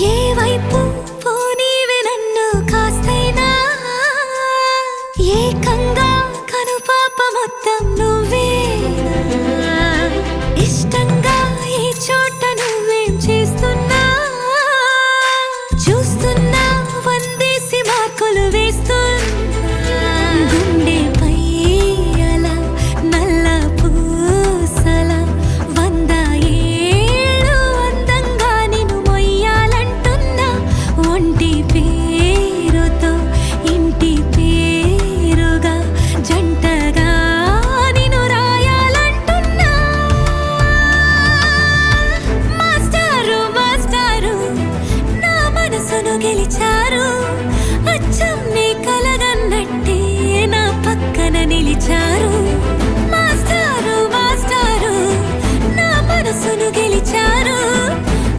ఏ వైపు పోనీవే నన్ను కాస్తైనా ఏకంగా కనుపాప మొత్తం నువ్వేనా ఇష్టంగా ఈ చోట నువ్వేం చేస్తున్నా చూస్తున్నా వందేసి మార్కులు వేస్తున్నా గుండెపై అలా నల్ల పూసల 100 ఏళ్ళు అందంగా నిన్ను మొయ్యాలంటున్నా ఒంటి పేరుతో ఇంటి పేరుగా జంటగా నిన్ను రాయాలంటున్నా మాస్టారు మాస్టారు నా మనసును గెలిచారు